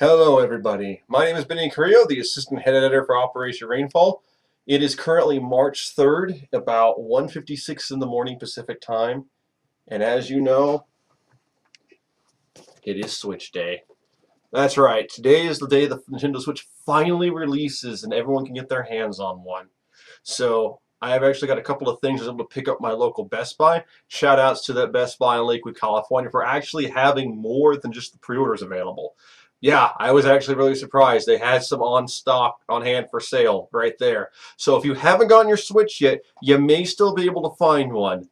Hello everybody, my name is Benny Carrillo, the Assistant Head Editor for Operation Rainfall. It is currently March 3rd, about 1:56 in the morning Pacific time, and as you know, it is Switch Day. That's right, today is the day the Nintendo Switch finally releases and everyone can get their hands on one. So I've actually got a couple of things I was able to pick up my local Best Buy. Shout outs to that Best Buy in Lakewood, California for actually having more than just the pre-orders available. Yeah, I was actually really surprised. They had some on stock, on hand for sale right there. So if you haven't gotten your Switch yet, you may still be able to find one.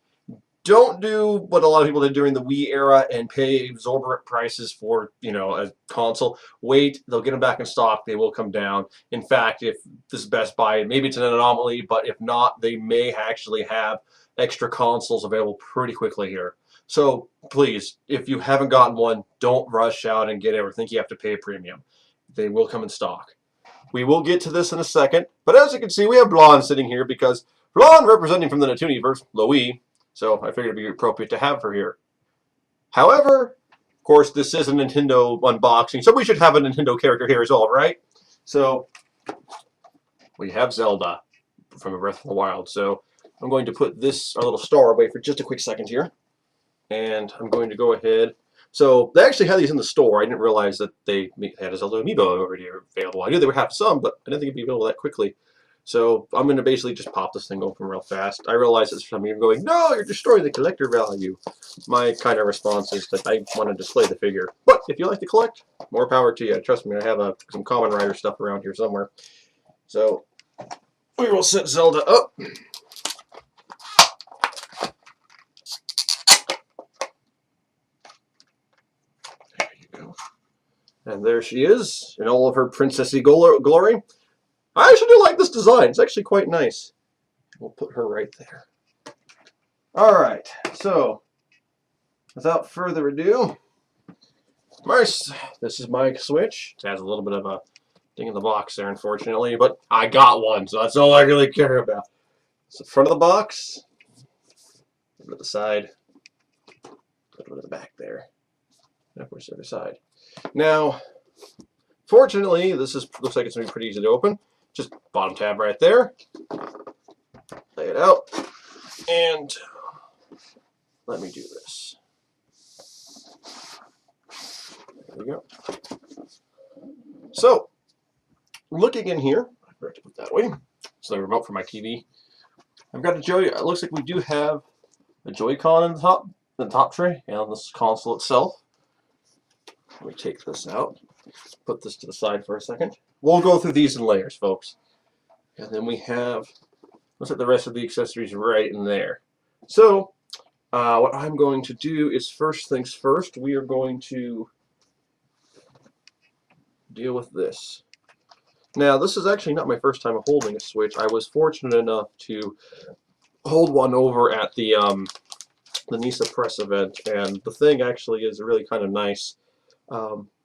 Don't do what a lot of people did during the Wii era and pay exorbitant prices for, a console. Wait, they'll get them back in stock. They will come down. In fact, if this is Best Buy, maybe it's an anomaly, but if not, they may actually have extra consoles available pretty quickly here. So please, if you haven't gotten one, don't rush out and get it or think you have to pay a premium. They will come in stock. We will get to this in a second, but as you can see, we have Blonde sitting here because Blonde, representing from the Nintuniverse, Louie, so I figured it'd be appropriate to have her here. However, of course, this is a Nintendo unboxing, so we should have a Nintendo character here as well, right? So we have Zelda from Breath of the Wild. So I'm going to put this, our little star, away for just a quick second here. And I'm going to go ahead. So they actually had these in the store. I didn't realize that they had a Zelda amiibo already available. I knew they would have some, but I didn't think it'd be available that quickly. So I'm going to basically just pop this thing open real fast. I realize that some of you are going, no, you're destroying the collector value. My kind of response is that I want to display the figure. But if you like to collect, more power to you. Trust me, I have some Common Rider stuff around here somewhere. So we will set Zelda up. There you go. And there she is in all of her princessy glory. I actually do like this design. It's actually quite nice. We'll put her right there. Alright, so without further ado, this is my Switch. It has a little bit of a thing in the box there, unfortunately, but I got one, so that's all I really care about. So front of the box, a little bit of the side, a little bit of the back there, and of course the other side. Now, fortunately, looks like it's going to be pretty easy to open. Just bottom tab right there. Lay it out. And let me do this. There we go. So, looking in here, I forgot to put that away. So the remote for my TV. I've got a Joy. It looks like we do have a Joy-Con in the top tray, and on this console itself. Let me take this out. Put this to the side for a second. We'll go through these in layers, folks. And then we have, looks like the rest of the accessories right in there. So, what I'm going to do is, first things first, we are going to deal with this. Now, this is actually not my first time holding a Switch. I was fortunate enough to hold one over at the NISA press event, and the thing actually is really kind of nice.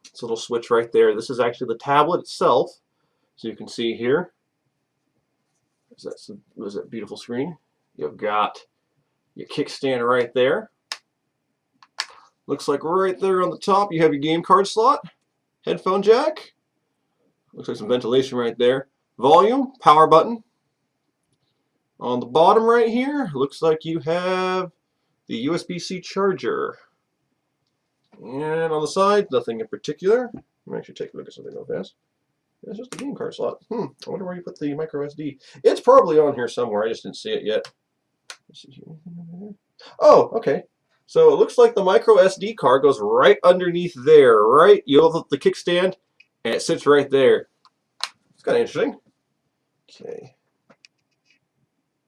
It's a little switch right there. This is actually the tablet itself. So you can see here. Is that beautiful screen? You've got your kickstand right there. Looks like right there on the top you have your game card slot. Headphone jack. Looks like some ventilation right there. Volume, power button. On the bottom right here, looks like you have the USB-C charger. And on the side, nothing in particular. Let me actually take a look at something real fast. It's just a game card slot. I wonder where you put the micro SD. It's probably on here somewhere. I just didn't see it yet. Let's see here. Oh, okay. So it looks like the micro SD card goes right underneath there, right? You have the kickstand, and it sits right there. It's kind of interesting. Okay.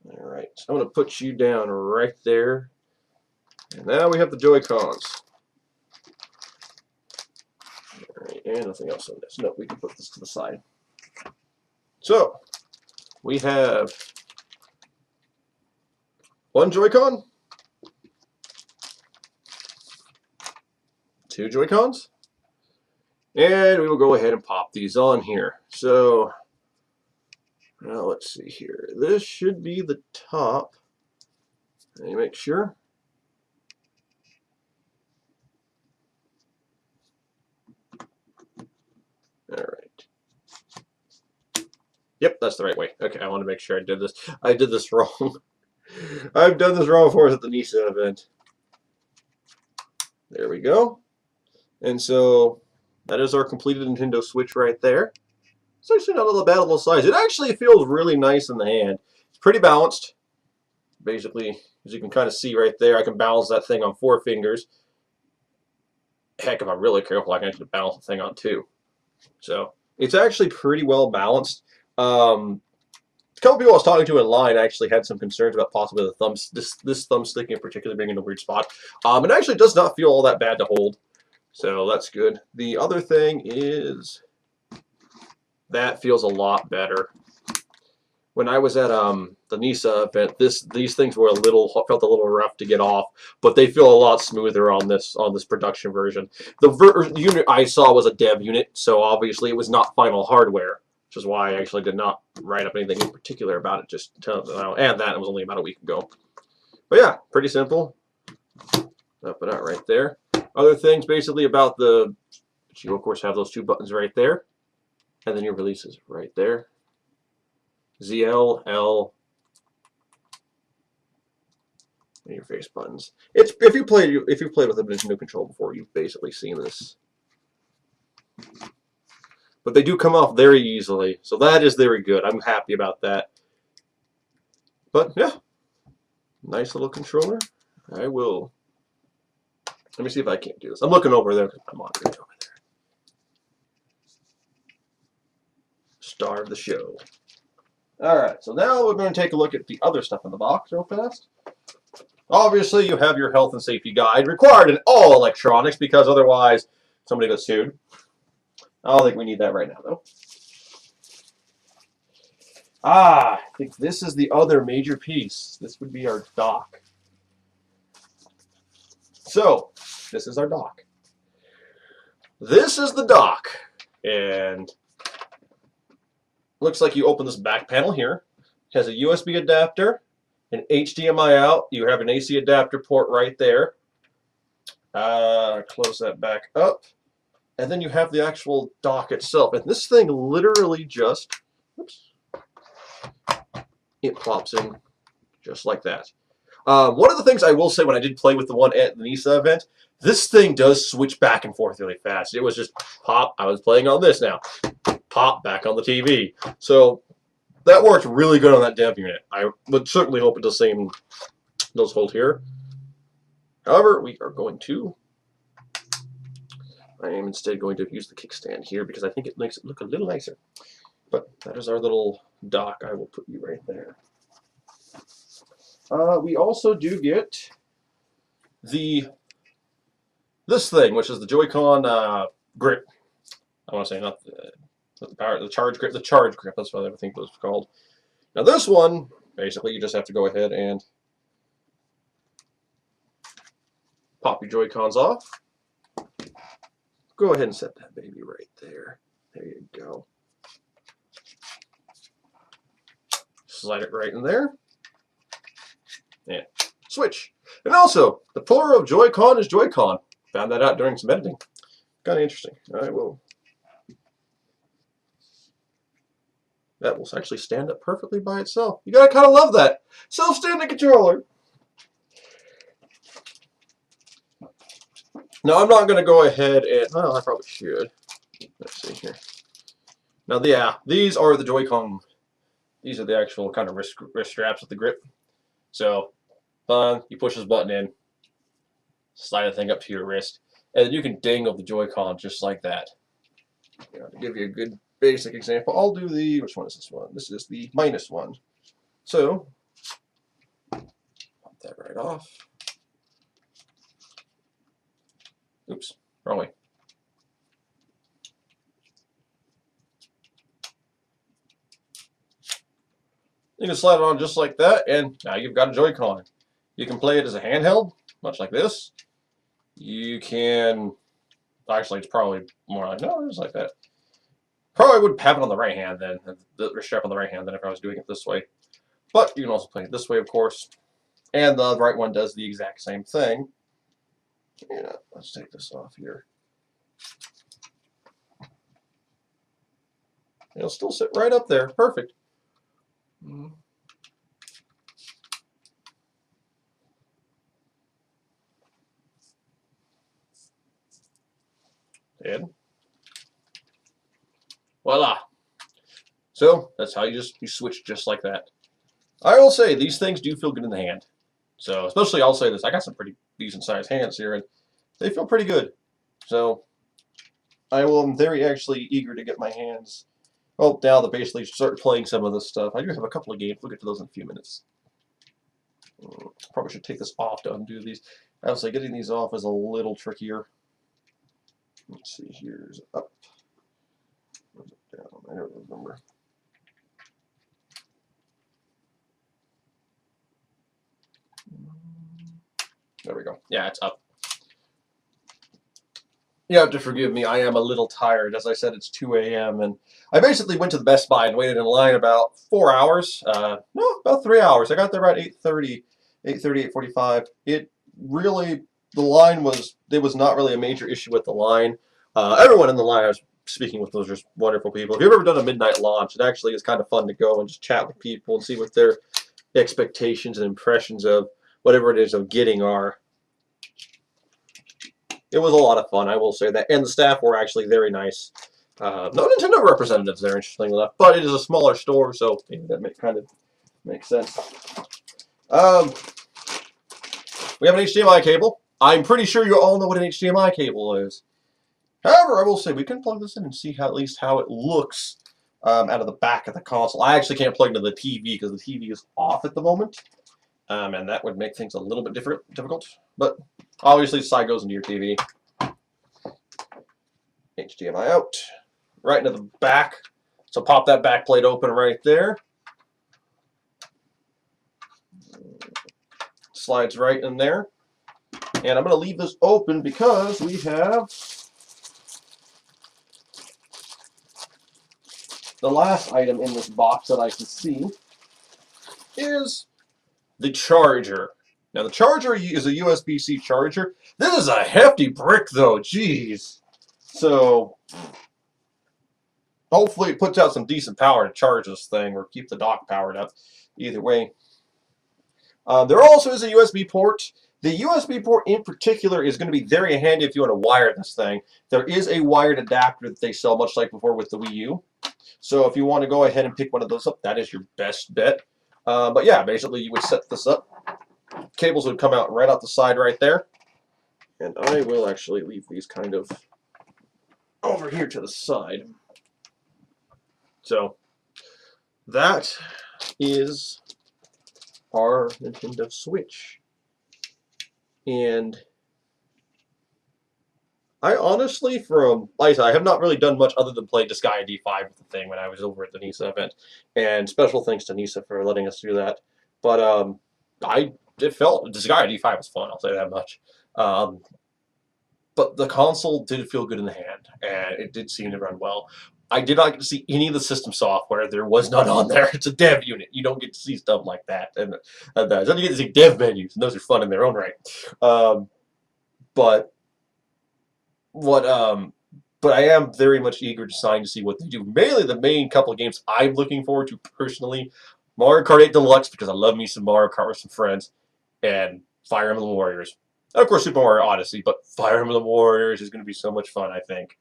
All right. So I'm going to put you down right there. And now we have the Joy-Cons. And nothing else on this. No, we can put this to the side. So, we have one Joy-Con, two Joy-Cons, and we will go ahead and pop these on here. So, now let's see here. This should be the top. Let me make sure. Alright. Yep, that's the right way. Okay, I want to make sure I did this. I did this wrong. I've done this wrong before at the NISA event. There we go. And so that is our completed Nintendo Switch right there. It's actually not a bad little size. It actually feels really nice in the hand. It's pretty balanced. Basically, as you can kind of see right there, I can balance that thing on 4 fingers. Heck, if I'm really careful, I can actually balance the thing on 2. So it's actually pretty well balanced. A couple people I was talking to in line actually had some concerns about possibly the this thumbstick in particular being in a weird spot. It actually does not feel all that bad to hold, so that's good. The other thing is that feels a lot better. When I was at the NISA event, these things were felt a little rough to get off, but they feel a lot smoother on this production version. The unit I saw was a dev unit, so obviously it was not final hardware, which is why I actually did not write up anything in particular about it. Just and that it was only about a week ago. But yeah, pretty simple. Up and out right there. Other things basically about you of course have those 2 buttons right there, and then your releases right there. ZL, L, and your face buttons. It's if you played with a Nintendo control before, you've basically seen this. But they do come off very easily, so that is very good. I'm happy about that. But yeah, nice little controller. I will. Let me see if I can't do this. I'm looking over there because my monitor's over there. Star of the show. Alright, so now we're going to take a look at the other stuff in the box real fast. Obviously, you have your health and safety guide required in all electronics because otherwise somebody gets sued. I don't think we need that right now, though. I think this is the other major piece. This would be our dock. So, this is our dock. This is the dock. And looks like you open this back panel here. It has a USB adapter, an HDMI out. You have an AC adapter port right there. Close that back up. And then you have the actual dock itself. And this thing literally just, it plops in just like that. One of the things I will say when I did play with the one at the NISA event, this thing does switch back and forth really fast. It was just pop, I was playing on this now. Pop, back on the TV. So that worked really good on that dev unit. I would certainly hope it does the same does hold here. However, we are going to, I am instead going to use the kickstand here because I think it makes it look a little nicer. But that is our little dock. I will put you right there. We also do get this thing, which is the Joy-Con grip. I want to say not the charge grip. The charge grip. That's what I think it was called. Now this one, basically, you just have to go ahead and pop your Joy-Cons off. Go ahead and set that baby right there. There you go. Slide it right in there. And switch. And also, the plural of Joy-Con is Joy-Con. Found that out during some editing. Kind of interesting. I will. That will actually stand up perfectly by itself. You gotta kind of love that. Self-standing controller. Now, I'm not going to go ahead and... Well, I probably should. Let's see here. Now, yeah, these are the Joy-Con. These are the actual kind of wrist straps with the grip. So, you push this button in, slide the thing up to your wrist, and then you can dangle the Joy-Con just like that. You know, to give you a good basic example, I'll do the... Which one is this one? This is the minus one. So, pop that right off. Oops, wrong way. You can slide it on just like that, and now you've got a Joy-Con. You can play it as a handheld, much like this. You can... Actually, it's probably more like... No, it's like that. Probably would have it on the right hand then, the wrist strap on the right hand, than if I was doing it this way. But you can also play it this way, of course. And the right one does the exact same thing. Yeah, let's take this off here. It'll still sit right up there. Perfect. And voila. So that's how you switch just like that. I will say these things do feel good in the hand. So especially I'll say this, I got some pretty decent sized hands here and they feel pretty good. So I'm very actually eager to get my hands now to basically start playing some of this stuff. I do have a couple of games. We'll get to those in a few minutes. Probably should take this off to undo these. I would say getting these off is a little trickier. Let's see, here's up. Where's it down? I don't remember. There we go. Yeah, it's up. You have to forgive me. I am a little tired. As I said, it's 2 a.m. and I basically went to the Best Buy and waited in line about 4 hours. No, about 3 hours. I got there about 8:30, 8:45. It really, there was not really a major issue with the line. Everyone in the line I was speaking with, those just wonderful people. If you've ever done a midnight launch, it actually is kind of fun to go and just chat with people and see what their expectations and impressions of whatever it is of getting are. It was a lot of fun, I will say that. And the staff were actually very nice. No Nintendo representatives there, interestingly enough. But it is a smaller store, so that kind of makes sense. We have an HDMI cable. I'm pretty sure you all know what an HDMI cable is. However, I will say we can plug this in and see at least how it looks out of the back of the console. I actually can't plug into the TV because the TV is off at the moment. And that would make things a little bit difficult. But obviously the side goes into your TV. HDMI out. Right into the back. So pop that back plate open right there. Slides right in there. And I'm going to leave this open because we have the last item in this box that I can see is the charger. Now the charger is a USB-C charger. This is a hefty brick though, jeez. So hopefully it puts out some decent power to charge this thing or keep the dock powered up. Either way. There also is a USB port. The USB port in particular is going to be very handy if you want to wire this thing. There is a wired adapter that they sell much like before with the Wii U. So if you want to go ahead and pick one of those up, that is your best bet. But yeah, basically you would set this up. Cables would come out right out the side right there. And I will actually leave these kind of over here to the side. So that is our Nintendo Switch. And I honestly, like I said, I have not really done much other than play Disgaea D5 with the thing when I was over at the NISA event. And special thanks to NISA for letting us do that. But Disgaea D5 was fun, I'll say that much. But the console did feel good in the hand, and it did seem to run well. I did not get to see any of the system software. There was none on there. It's a dev unit. You don't get to see stuff like that. And then you get to see dev menus, and those are fun in their own right. But I am very much eager to see what they do. Mainly the main couple of games I'm looking forward to personally. Mario Kart 8 Deluxe, because I love me some Mario Kart with some friends. And Fire Emblem Warriors. And of course, Super Mario Odyssey, but Fire Emblem Warriors is going to be so much fun, I think.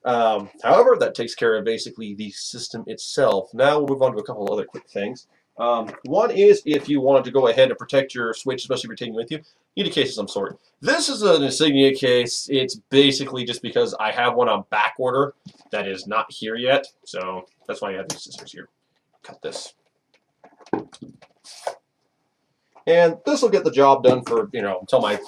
However, that takes care of basically the system itself. Now we'll move on to a couple of other quick things. One is if you wanted to go ahead and protect your Switch, especially if you're taking it with you, you need a case of some sort. This is an Insignia case. It's basically just because I have one on back order that is not here yet. So that's why I have these scissors here. Cut this. And this will get the job done for, until my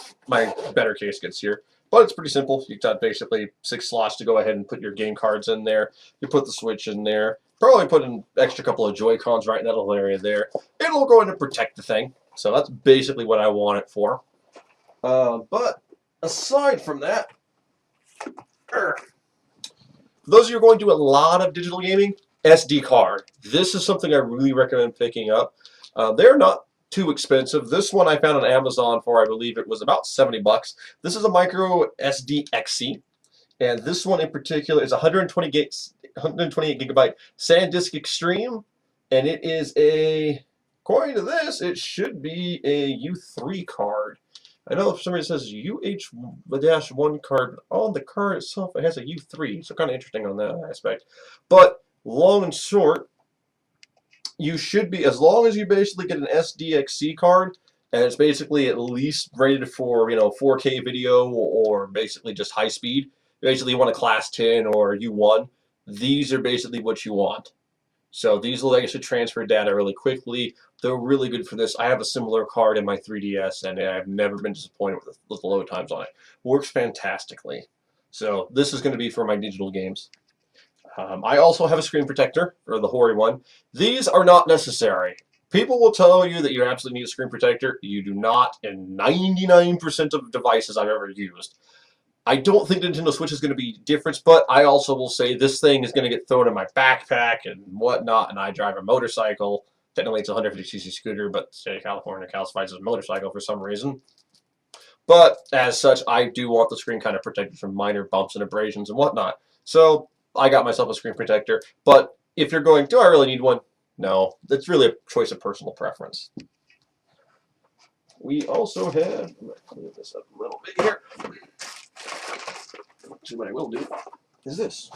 better case gets here. But it's pretty simple. You've got basically 6 slots to go ahead and put your game cards in there. You put the Switch in there. Probably put an extra couple of Joy-Cons right in that little area there. It'll go in and protect the thing. So that's basically what I want it for. But aside from that, for those of you who are going to do a lot of digital gaming, SD card. This is something I really recommend picking up. They're not too expensive. This one I found on Amazon for, I believe it was about 70 bucks. This is a micro SD XC. And this one in particular is 128 gigabyte SanDisk Extreme, and it is a, according to this, it should be a U3 card. I know for some reason it says UH-1 card, but on the card itself it has a U3, so kind of interesting on that aspect. But long and short, you should be, as long as you basically get an SDXC card, and it's basically at least rated for 4K video or basically just high speed. Basically, you want a Class 10 or U1. These are basically what you want. So these will actually transfer data really quickly. They're really good for this. I have a similar card in my 3DS, and I've never been disappointed with the load times on it. Works fantastically. So this is going to be for my digital games. I also have a screen protector, or the Hori one. These are not necessary. People will tell you that you absolutely need a screen protector. You do not in 99% of devices I've ever used. I don't think Nintendo Switch is going to be different, but I also will say this thing is going to get thrown in my backpack and whatnot, and I drive a motorcycle. Technically, it's a 150cc scooter, but the state of California classifies as a motorcycle for some reason. But as such, I do want the screen kind of protected from minor bumps and abrasions and whatnot. So I got myself a screen protector. But if you're going, do I really need one? No, it's really a choice of personal preference. We also have, I'm going to clean this up a little bit here. Actually, what I will do is this.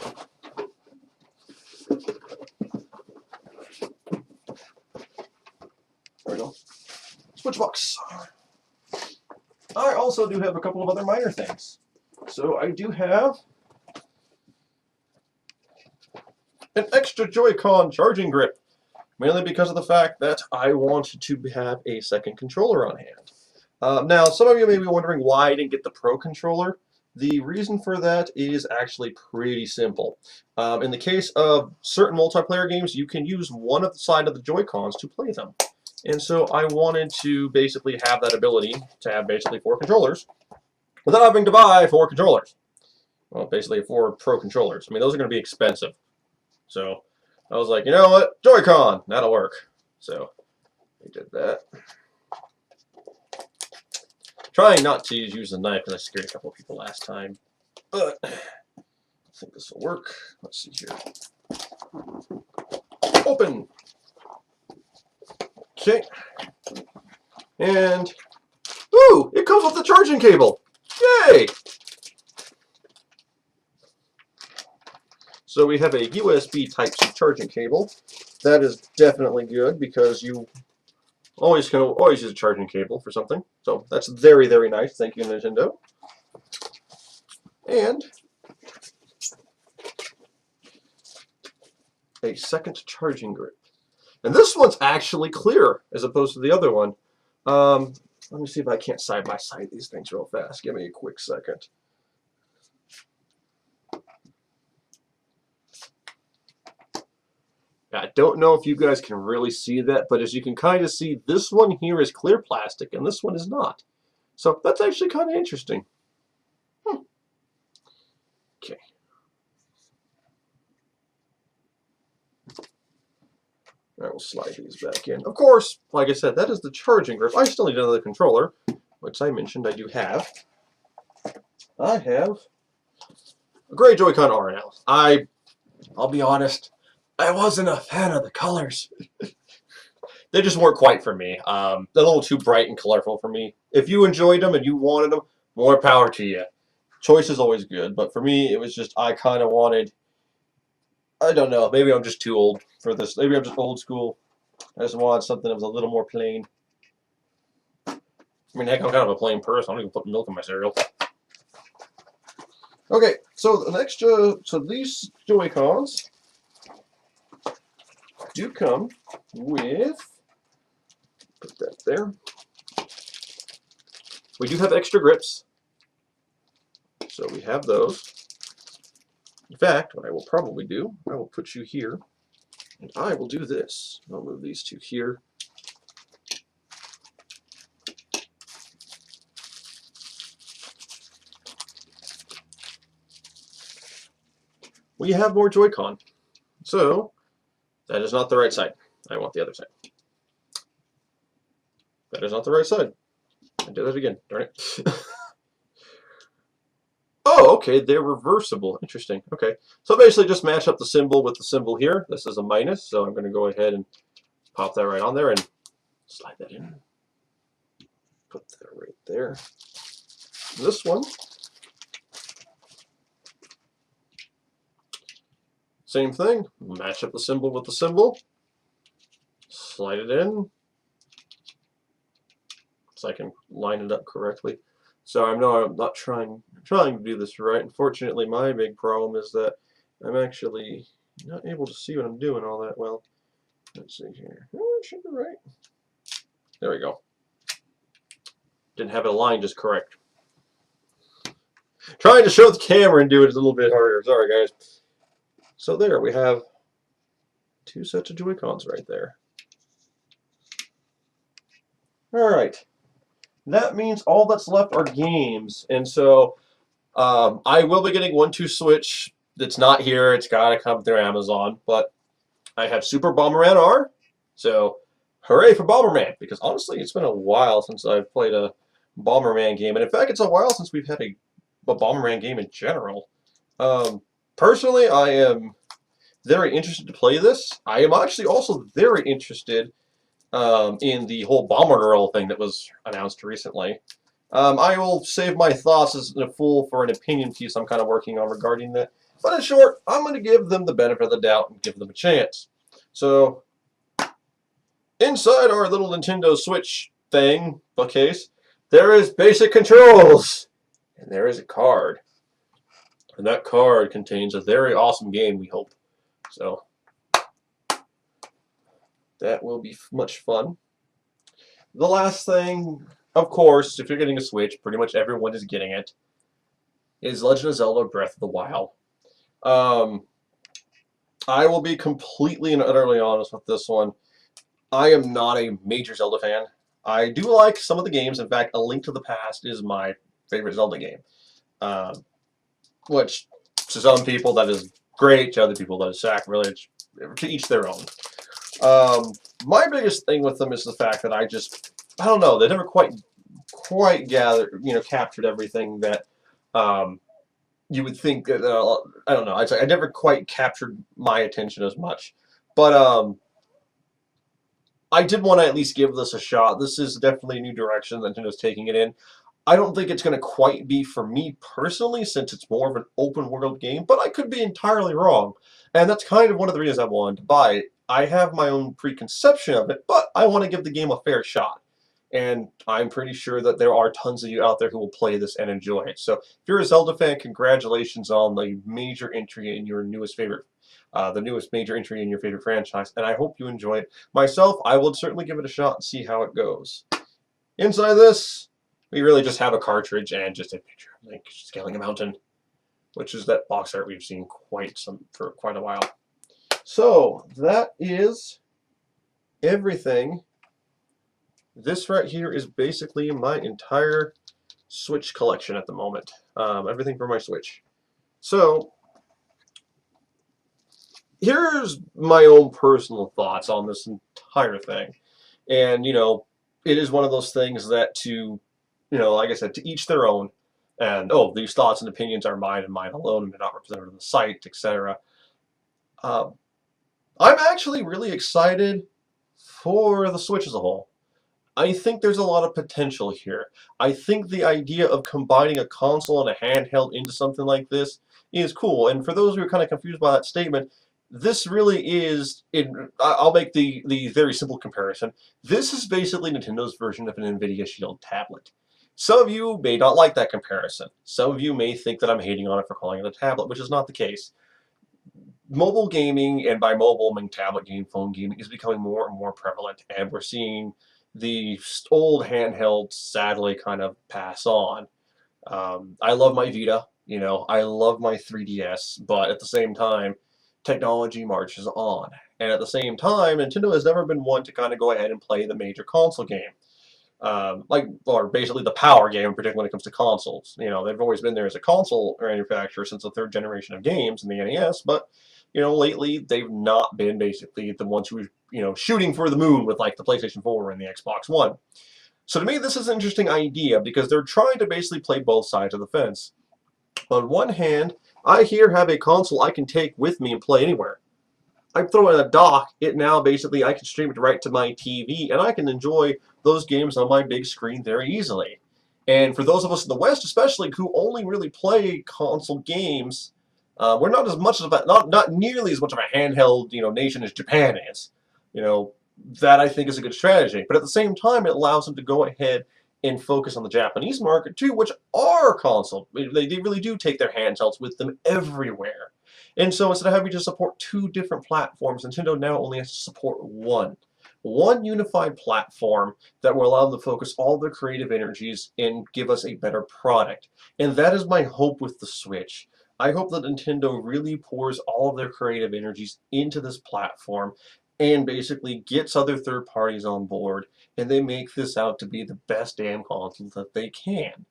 There we go. Switch box. I also do have a couple of other minor things. So I do have an extra Joy-Con charging grip, mainly because of the fact that I wanted to have a second controller on hand. Now, some of you may be wondering why I didn't get the Pro controller. The reason for that is actually pretty simple. In the case of certain multiplayer games, you can use one of the side of the Joy-Cons to play them. And so I wanted to basically have that ability to have basically 4 controllers without having to buy 4 controllers. Well, basically 4 Pro controllers. I mean, those are going to be expensive. So I was like, you know what? Joy-Con! That'll work. So I did that. Trying not to use the knife because I scared a couple of people last time. But I think this will work. Let's see here. Open! Okay. And, ooh! It comes with the charging cable! Yay! So we have a USB Type-C charging cable. That is definitely good because you always can use a charging cable for something. So that's very, very nice. Thank you, Nintendo. And a second charging grip. And this one's actually clear as opposed to the other one. Let me see if I can't side by side these things real fast. Give me a quick second. I don't know if you guys can really see that, but as you can kind of see, this one here is clear plastic and this one is not. So that's actually kind of interesting. Okay. I will slide these back in. Of course, like I said, that is the charging grip. I still need another controller, which I mentioned I do have. I have a gray Joy-Con R now. I'll be honest, I wasn't a fan of the colors. They just weren't quite for me. They're a little too bright and colorful for me. If you enjoyed them and you wanted them, more power to you. Choice is always good, but for me, it was just, I kind of wanted, I don't know, maybe I'm just too old for this. Maybe I'm just old school. I just wanted something that was a little more plain. I mean, heck, I'm kind of a plain person. I don't even put milk in my cereal. Okay, so the next, so these Joy-Cons do come with, put that there. We do have extra grips. So we have those. In fact, what I will probably do, I will put you here, and I will do this. I'll move these two here. We have more Joy-Con. So that is not the right side. I want the other side. That is not the right side. I did that again. Darn it. Oh, okay, they're reversible. Interesting. Okay. So basically just match up the symbol with the symbol here. This is a minus, so I'm going to go ahead and pop that right on there and slide that in. Put that right there. This one, same thing. Match up the symbol with the symbol. Slide it in so I can line it up correctly. So I know I'm not trying to do this right. Unfortunately, my big problem is that I'm actually not able to see what I'm doing all that well. Let's see here. Oh, it should be right. There we go. Didn't have it aligned just correct. Trying to show the camera and do it is a little bit harder. Sorry, guys. So there, we have two sets of Joy-Cons right there. Alright. That means all that's left are games. And so I will be getting 1-2 Switch that's not here. It's got to come through Amazon. But I have Super Bomberman R. So hooray for Bomberman. Because honestly, it's been a while since I've played a Bomberman game. And in fact, it's a while since we've had a Bomberman game in general. Personally, I am very interested to play this. I am actually also very interested in the whole Bomberman thing that was announced recently. I will save my thoughts as a full for an opinion piece I'm kind of working on regarding that. But in short, I'm going to give them the benefit of the doubt and give them a chance. So, inside our little Nintendo Switch thing, bookcase, there is basic controls. And there is a card. And that card contains a very awesome game, we hope. So, that will be much fun. The last thing, of course, if you're getting a Switch, pretty much everyone is getting it, is Legend of Zelda Breath of the Wild. I will be completely and utterly honest with this one. I am not a major Zelda fan. I do like some of the games. In fact, A Link to the Past is my favorite Zelda game. Which, to some people, that is great. To other people, that is sacrilege. To each their own. My biggest thing with them is the fact that I don't know, they never quite captured everything that you would think that, I don't know, I never quite captured my attention as much. But I did want to at least give this a shot. This is definitely a new direction that Nintendo's taking it in. I don't think it's going to quite be for me personally, since it's more of an open world game, but I could be entirely wrong. And that's kind of one of the reasons I wanted to buy it. I have my own preconception of it, but I want to give the game a fair shot. And I'm pretty sure that there are tons of you out there who will play this and enjoy it. So if you're a Zelda fan, congratulations on the major entry in your newest favorite, the newest major entry in your favorite franchise, and I hope you enjoy it. Myself, I will certainly give it a shot and see how it goes. Inside this, we really just have a cartridge and just a picture of Link scaling a mountain, which is that box art we've seen for quite a while. So that is everything. This right here is basically my entire Switch collection at the moment. Everything for my Switch. So here's my own personal thoughts on this entire thing. And, it is one of those things that like I said, to each their own. And, these thoughts and opinions are mine and mine alone, and they're not represented on the site, etc. I'm actually really excited for the Switch as a whole. I think there's a lot of potential here. I think the idea of combining a console and a handheld into something like this is cool. And for those who are kind of confused by that statement, this really is, I'll make the very simple comparison. This is basically Nintendo's version of an NVIDIA Shield tablet. Some of you may not like that comparison. Some of you may think that I'm hating on it for calling it a tablet, which is not the case. Mobile gaming, and by mobile I mean tablet gaming, phone gaming, is becoming more and more prevalent, and we're seeing the old handheld sadly kind of pass on. I love my Vita, I love my 3DS, but at the same time, technology marches on. And at the same time, Nintendo has never been one to kind of go ahead and play the major console game. Or basically the power game, particularly when it comes to consoles. They've always been there as a console manufacturer since the third generation of games in the NES, but lately they've not been basically the ones who are, shooting for the moon with like the PlayStation 4 and the Xbox One. So to me, this is an interesting idea because they're trying to basically play both sides of the fence. On one hand, I here have a console I can take with me and play anywhere. I throw it in a dock, it now basically I can stream it right to my TV and I can enjoy those games on my big screen very easily. And for those of us in the West, especially who only really play console games, we're not as much of a not nearly as much of a handheld nation as Japan is. You know that I think is a good strategy, but at the same time, it allows them to go ahead and focus on the Japanese market too, which are console. They really do take their handhelds with them everywhere. And so instead of having to support two different platforms, Nintendo now only has to support one unified platform that will allow them to focus all their creative energies and give us a better product. And that is my hope with the Switch. I hope that Nintendo really pours all of their creative energies into this platform and basically gets other third parties on board, and they make this out to be the best damn console that they can.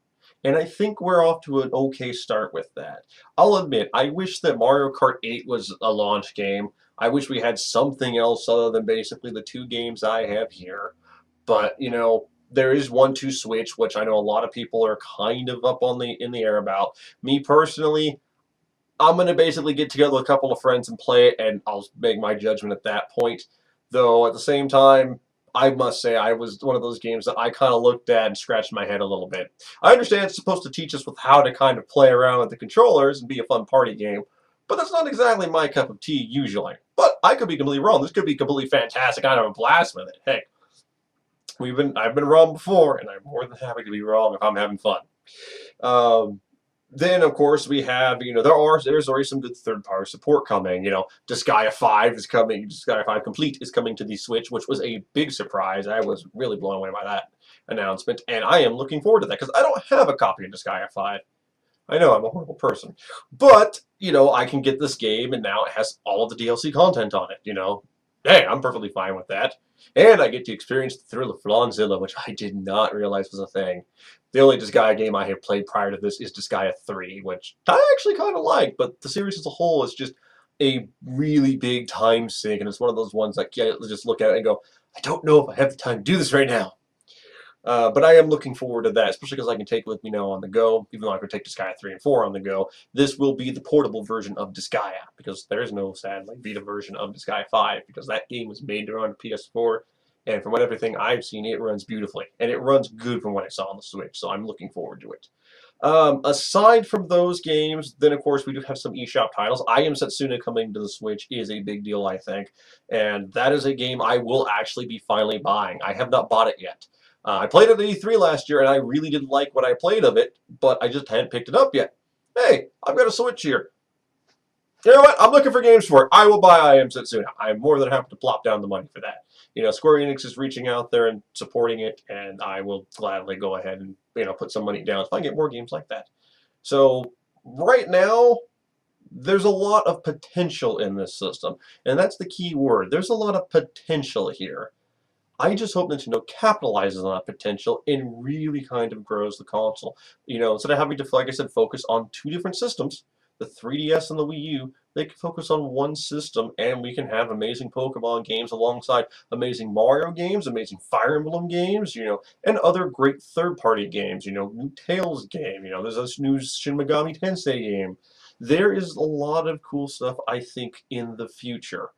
And I think we're off to an okay start with that. I'll admit, I wish that Mario Kart 8 was a launch game. I wish we had something else other than basically the two games I have here. But, there is 1-2 Switch, which I know a lot of people are kind of up on the in the air about. Me personally, I'm going to basically get together with a couple of friends and play it, and I'll make my judgment at that point. Though, at the same time, I must say I was one of those games that I kind of looked at and scratched my head a little bit. I understand it's supposed to teach us with how to kind of play around with the controllers and be a fun party game, but that's not exactly my cup of tea usually. But I could be completely wrong. This could be completely fantastic. I'd have a blast with it. Heck, I've been wrong before, and I'm more than happy to be wrong if I'm having fun. Um, then, of course, we have, there's already some good third-party support coming. Disgaea 5 is coming. Disgaea 5 Complete is coming to the Switch, which was a big surprise. I was really blown away by that announcement, and I am looking forward to that because I don't have a copy of Disgaea 5. I know I'm a horrible person, but I can get this game, and now it has all of the DLC content on it. Hey, I'm perfectly fine with that. And I get to experience the thrill of Flonzilla, which I did not realize was a thing. The only Disgaea game I have played prior to this is Disgaea 3, which I actually kind of like, but the series as a whole is just a really big time sink, and it's one of those ones that you just look at it and go, I don't know if I have the time to do this right now. But I am looking forward to that, especially because I can take it with me now on the go, even though I could take Disgaea 3 and 4 on the go. This will be the portable version of Disgaea, because there is no, sadly, Vita version of Disgaea 5, because that game was made to run PS4, and from everything I've seen, it runs beautifully. And it runs good from what I saw on the Switch, so I'm looking forward to it. Aside from those games, then of course we do have some eShop titles. I Am Setsuna coming to the Switch is a big deal, I think, and that is a game I will actually be finally buying. I have not bought it yet. I played it at E3 last year, and I really did like what I played of it, but I just hadn't picked it up yet. Hey, I've got a Switch here. You know what? I'm looking for games for it. I will buy I Am Setsuna. I'm more than happy to plop down the money for that. Square Enix is reaching out there and supporting it, and I will gladly go ahead and put some money down if I get more games like that. So right now, there's a lot of potential in this system, and that's the key word. There's a lot of potential here. I just hope Nintendo capitalizes on that potential and really kind of grows the console. Instead of having to, like I said, focus on two different systems, the 3DS and the Wii U, they can focus on one system, and we can have amazing Pokemon games alongside amazing Mario games, amazing Fire Emblem games, and other great third-party games. New Tales game. There's this new Shin Megami Tensei game. There is a lot of cool stuff, I think, in the future.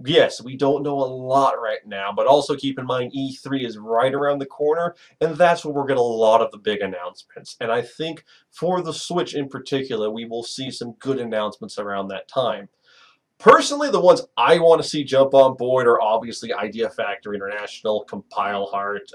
Yes, we don't know a lot right now, but also keep in mind E3 is right around the corner, and that's where we're getting a lot of the big announcements. And I think for the Switch in particular, we will see some good announcements around that time. Personally, the ones I want to see jump on board are obviously Idea Factory International, Compile Heart,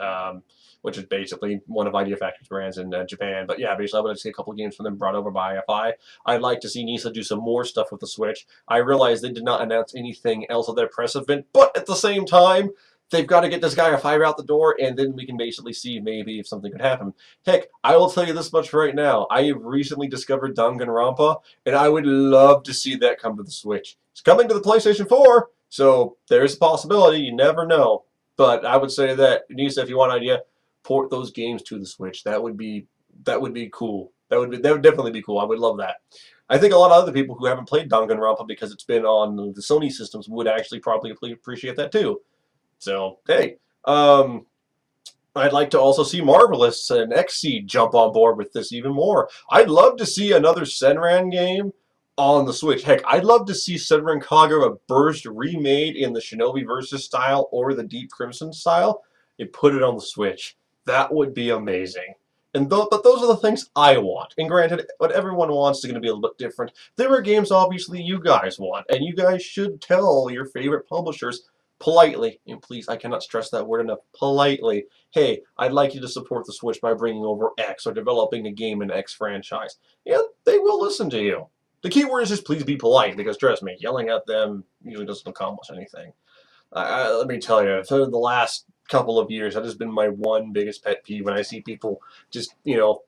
which is basically one of Idea Factory's brands in Japan. But yeah, basically I want to see a couple of games from them brought over by IFI. I'd like to see NISA do some more stuff with the Switch. I realize they did not announce anything else at their press event, but at the same time, they've got to get this guy a 5 out the door, and then we can basically see maybe if something could happen. Heck, I will tell you this much right now. I have recently discovered Danganronpa, and I would love to see that come to the Switch. It's coming to the PlayStation 4, so there's a possibility. You never know. But I would say that, Nisa, if you want an idea, port those games to the Switch. That would be cool. That would definitely be cool. I would love that. I think a lot of other people who haven't played Danganronpa because it's been on the Sony systems would actually probably appreciate that too. So, hey, I'd like to also see Marvelous and Xseed jump on board with this even more. I'd love to see another Senran game on the Switch. Heck, I'd love to see Senran Kagura Burst remade in the Shinobi Versus style or the Deep Crimson style and put it on the Switch. That would be amazing. But those are the things I want. And granted, what everyone wants is going to be a little bit different. There are games, obviously, you guys want, and you guys should tell your favorite publishers politely, and please, I cannot stress that word enough, politely, hey, I'd like you to support the Switch by bringing over X or developing a game in X franchise. Yeah, they will listen to you. The key word is just please be polite, because trust me, yelling at them usually doesn't accomplish anything. Let me tell you, for the last couple of years, that has been my one biggest pet peeve when I see people just,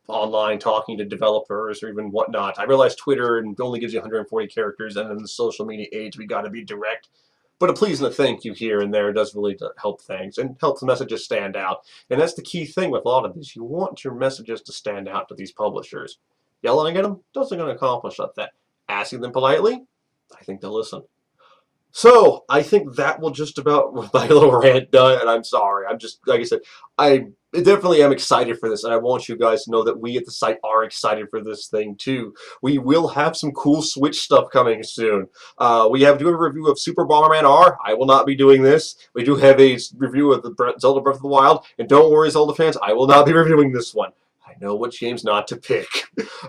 online talking to developers or even whatnot. I realize Twitter only gives you 140 characters, and in the social media age, we got to be direct. But a please and a thank you here and there does really help things and help the messages stand out. And that's the key thing with a lot of these. You want your messages to stand out to these publishers. Yelling at them doesn't going to accomplish that. Asking them politely, I think they'll listen. So, I think that will just about with my little rant done, and I'm sorry. I'm just, like I said, I definitely am excited for this, and I want you guys to know that we at the site are excited for this thing, too. We will have some cool Switch stuff coming soon. We have to do a review of Super Bomberman R. I will not be doing this. We do have a review of the Zelda Breath of the Wild, and don't worry, Zelda fans, I will not be reviewing this one. I know which games not to pick.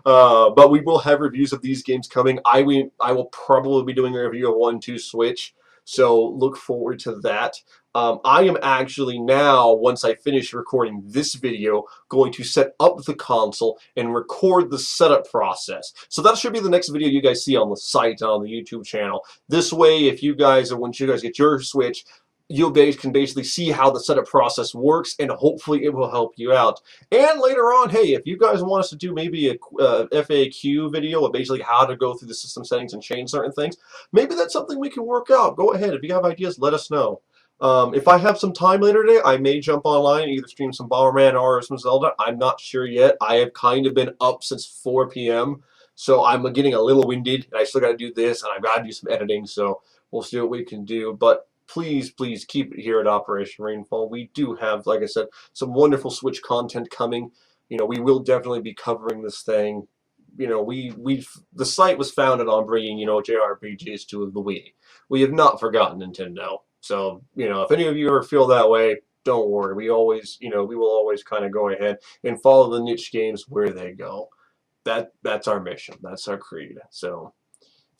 But we will have reviews of these games coming. I will probably be doing a review of 1-2 Switch, so look forward to that. I am actually now, once I finish recording this video, going to set up the console and record the setup process. So that should be the next video you guys see on the site, on the YouTube channel. This way, if you guys, or once you guys get your Switch, you can basically see how the setup process works, and hopefully it will help you out. And later on, hey, if you guys want us to do maybe a FAQ video of basically how to go through the system settings and change certain things, maybe that's something we can work out. Go ahead. If you have ideas, let us know. If I have some time later today, I may jump online and either stream some Bomberman R or some Zelda. I'm not sure yet. I have kind of been up since 4 p.m., so I'm getting a little winded, and I still got to do this, and I've got to do some editing, so we'll see what we can do. But please please keep it here at Operation Rainfall. We do have, like I said, some wonderful Switch content coming. We will definitely be covering this thing. The site was founded on bringing, JRPGs to the Wii. We have not forgotten Nintendo. So, if any of you ever feel that way, don't worry. We will always kind of go ahead and follow the niche games where they go. That's our mission. That's our creed. So,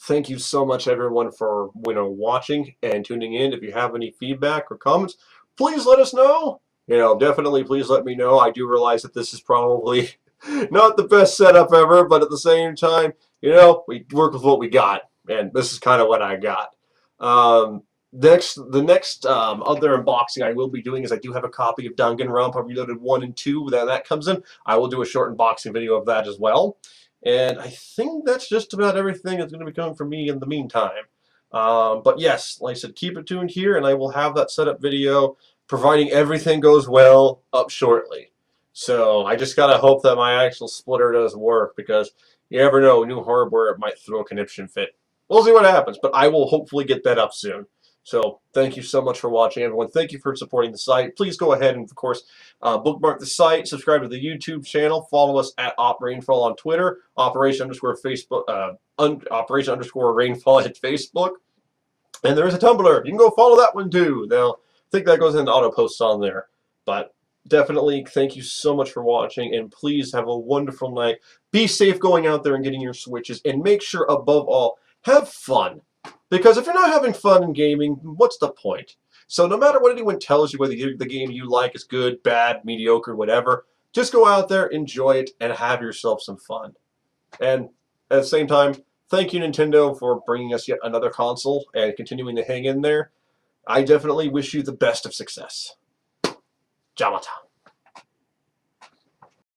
thank you so much, everyone, for watching and tuning in. If you have any feedback or comments, please let us know. Definitely please let me know. I do realize that this is probably not the best setup ever, but at the same time, we work with what we got, and this is kind of what I got. The next other unboxing I will be doing is I do have a copy of Danganronpa Reloaded 1 and 2. When that comes in, I will do a short unboxing video of that as well. And I think that's just about everything that's going to be coming from me in the meantime. But yes, like I said, keep it tuned here, and I will have that setup video, providing everything goes well, up shortly. So I just got to hope that my actual splitter does work, because you never know, new hardware might throw a conniption fit. We'll see what happens, but I will hopefully get that up soon. So thank you so much for watching, everyone. Thank you for supporting the site. Please go ahead and, of course, bookmark the site, subscribe to the YouTube channel, follow us at Rainfall on Twitter, Operation_Facebook, Operation_Rainfall at Facebook, and there is a Tumblr. You can go follow that one too. Now, I think that goes into auto posts on there, but definitely thank you so much for watching, and please have a wonderful night. Be safe going out there and getting your Switches, and make sure, above all, have fun. Because if you're not having fun in gaming, what's the point? So no matter what anyone tells you, whether the game you like is good, bad, mediocre, whatever, just go out there, enjoy it, and have yourself some fun. And at the same time, thank you, Nintendo, for bringing us yet another console and continuing to hang in there. I definitely wish you the best of success. Jamata.